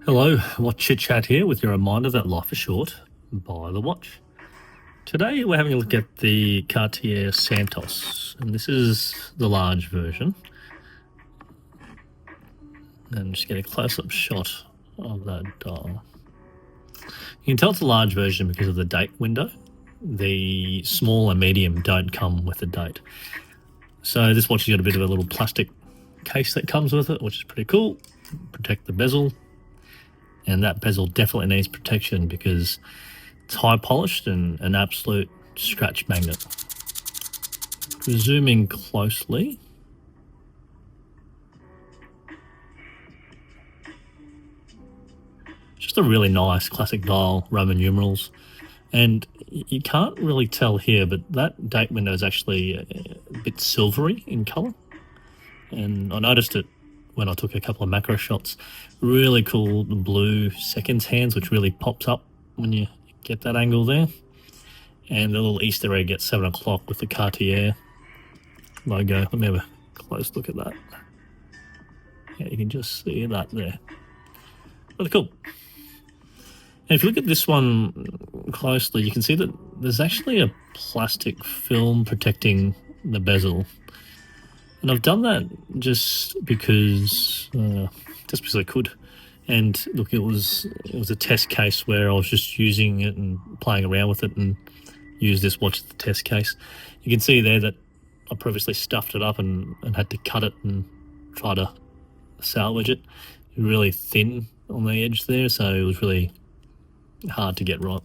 Hello, Watch Chit Chat here with your reminder that life is short. Buy the watch. Today we're having a look at the Cartier Santos, and this is the large version. And just get a close-up shot of that dial. You can tell it's a large version because of the date window. The small and medium don't come with a date. So this watch has got a bit of a little plastic case that comes with it, which is pretty cool. Protect the bezel. And that bezel definitely needs protection because it's high polished and an absolute scratch magnet. Zooming closely. Just a really nice classic dial, Roman numerals. And you can't really tell here, but that date window is actually a bit silvery in color. And I noticed it when I took a couple of macro shots. Really cool blue seconds hands, which really pops up when you get that angle there. And the little Easter egg at 7 o'clock with the Cartier logo. Let me have a close look at that. Yeah, you can just see that there. Really cool. And if you look at this one closely, you can see that there's actually a plastic film protecting the bezel. And I've done that just because I could. And look, it was a test case where I was just using it and playing around with it and used this watch as the test case. You can see there that I previously stuffed it up and had to cut it and try to salvage it. Really thin on the edge there, so it was really hard to get right.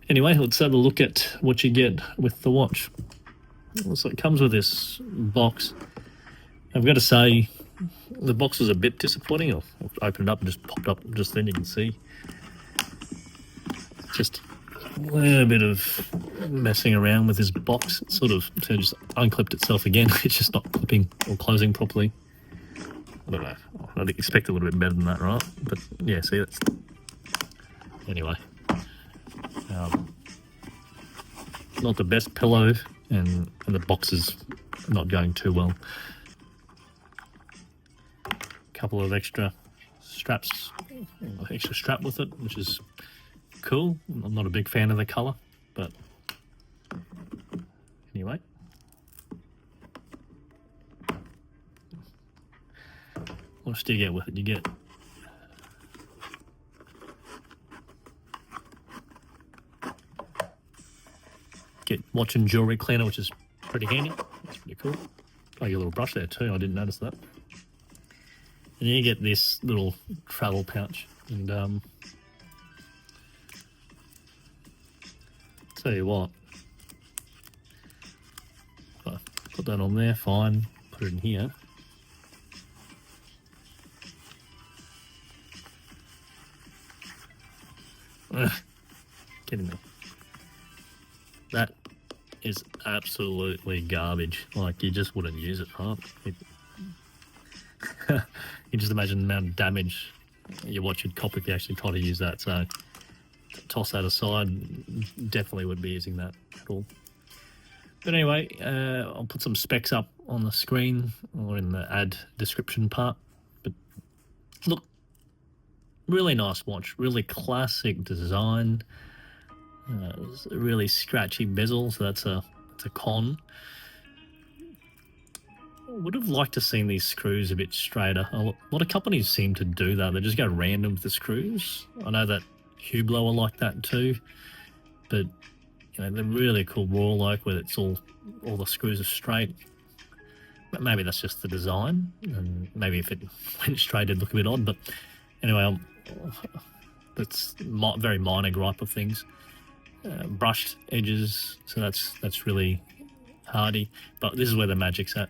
Anyway, let's have a look at what you get with the watch. So it comes with this box. I've got to say, the box was a bit disappointing. I'll open it up and just popped up just then. You can see just a little bit of messing around with this box. It sort of just unclipped itself again. It's just not clipping or closing properly. I don't know. I'd expect a little bit better than that, right? But yeah, see, that's anyway. Not the best pillow, and the box is not going too well. Couple of extra straps, extra strap with it, which is cool. I'm not a big fan of the color, but anyway. What else do you get with it? You get watch and jewelry cleaner, which is pretty handy. That's pretty cool. Oh, your little brush there too. I didn't notice that. And you get this little travel pouch. And tell you what, put that on there, fine. Put it in here. Kidding me. That is absolutely garbage. Like, you just wouldn't use it, right? You just imagine the amount of damage your watch would cop if you actually try to use that. So toss that aside. Definitely would be using that at all. But anyway, I'll put some specs up on the screen or in the ad description part. But look, really nice watch. Really classic design. Really scratchy bezel, so that's a con. Would have liked to seen these screws a bit straighter. A lot of companies seem to do that. They just go random with the screws. I know that Hublot are like that too, but you know, they're really cool Royal Oak where it's all the screws are straight. But maybe that's just the design, and maybe if it went straight it'd look a bit odd. But anyway, that's very minor gripe of things. Brushed edges, so that's really hardy. But this is where the magic's at.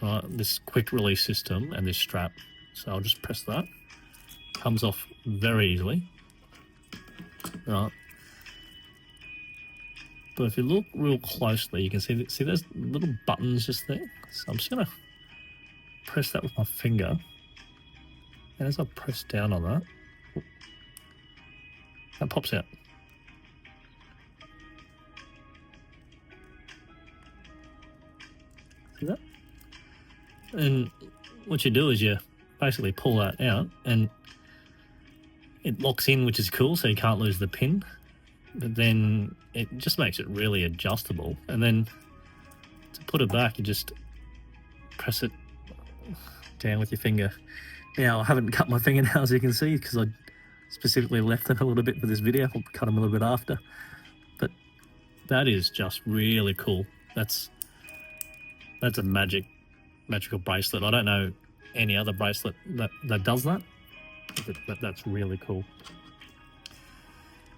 Right, this quick release system and this strap. So I'll just press that. Comes off very easily. Right. But if you look real closely, you can see those little buttons just there. So I'm just gonna press that with my finger. And as I press down on that pops out. See that? And what you do is you basically pull that out, and It locks in, which is cool, so you can't lose the pin. But then it just makes it really adjustable. And then to put it back, you just press it down with your finger. Now, I haven't cut my fingernails, you can see, because I specifically left them a little bit for this video. I'll cut them a little bit after. But that is just really cool. That's a magical bracelet. I don't know any other bracelet that does that. But that's really cool.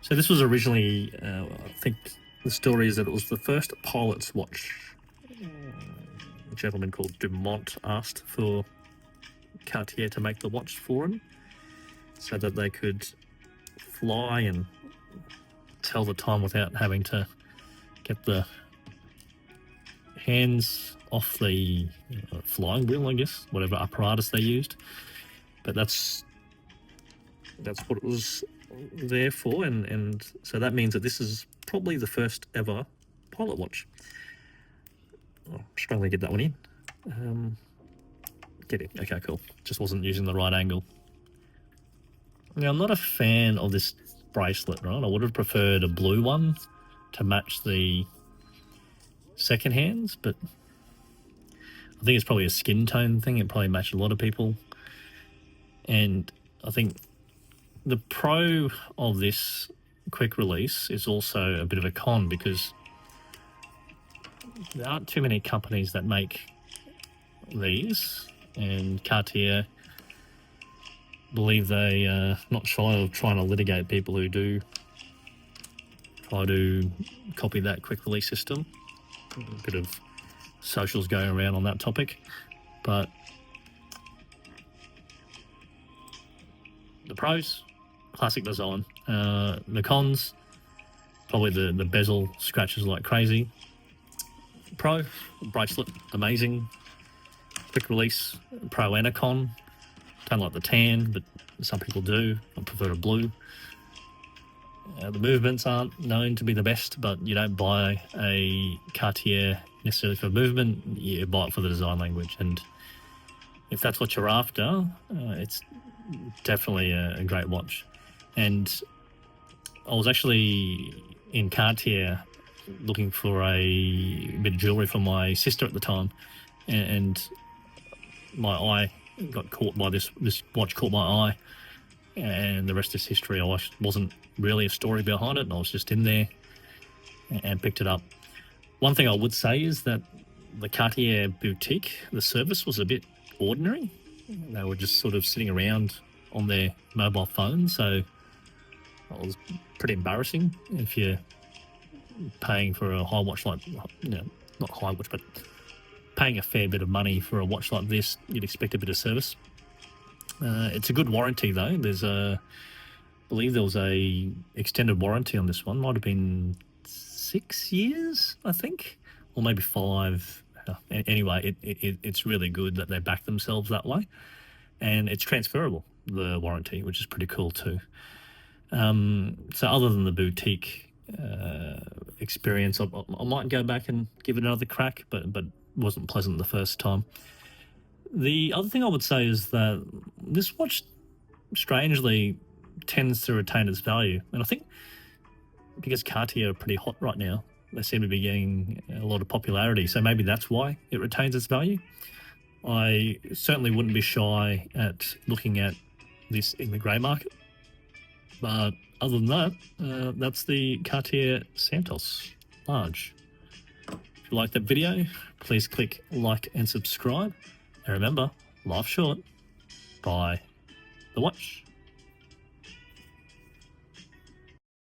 So this was originally, I think the story is that it was the first pilot's watch. A gentleman called Dumont asked for Cartier to make the watch for him so that they could fly and tell the time without having to get the hands off the flying wheel, I guess, whatever apparatus they used. But that's what it was there for, and so that means that this is probably the first ever pilot watch. Oh, struggling to get that one in. Get it. Okay, cool. Just wasn't using the right angle. Now, I'm not a fan of this bracelet, right? I would have preferred a blue one to match the second hands, but I think it's probably a skin tone thing. It probably matched a lot of people. And I think the pro of this quick release is also a bit of a con, because there aren't too many companies that make these, and Cartier believe they are not shy of trying to litigate people who do try to copy that quick release system. A bit of socials going around on that topic, but the pros: classic design. The cons: probably the bezel scratches like crazy. Pro: bracelet, amazing. Quick release, pro and a con. Don't like the tan, but some people do. I prefer a blue. The movements aren't known to be the best, but you don't buy a Cartier necessarily for movement, you buy it for the design language. And if that's what you're after, it's definitely a great watch. And I was actually in Cartier looking for a bit of jewellery for my sister at the time, and my eye got caught by this watch, caught my eye, and the rest is history. I wasn't really a story behind it, and I was just in there and picked it up. One thing I would say is that the Cartier boutique, the service was a bit ordinary. They were just sort of sitting around on their mobile phone, so it was pretty embarrassing if you're paying for a high watch like, not high watch, but paying a fair bit of money for a watch like this. You'd expect a bit of service. It's a good warranty though. I believe there was a extended warranty on this one. Might have been 6 years, I think, or maybe 5. Anyway, it's really good that they back themselves that way, and it's transferable, the warranty, which is pretty cool too. So other than the boutique experience, I might go back and give it another crack, but wasn't pleasant the first time. The other thing I would say is that this watch strangely tends to retain its value, and I think because Cartier are pretty hot right now, they seem to be getting a lot of popularity, so maybe that's why it retains its value. I certainly wouldn't be shy at looking at this in the grey market, but other than that, that's the Cartier Santos Large. If you like that video, please click like and subscribe, and remember, life's short. Buy the watch.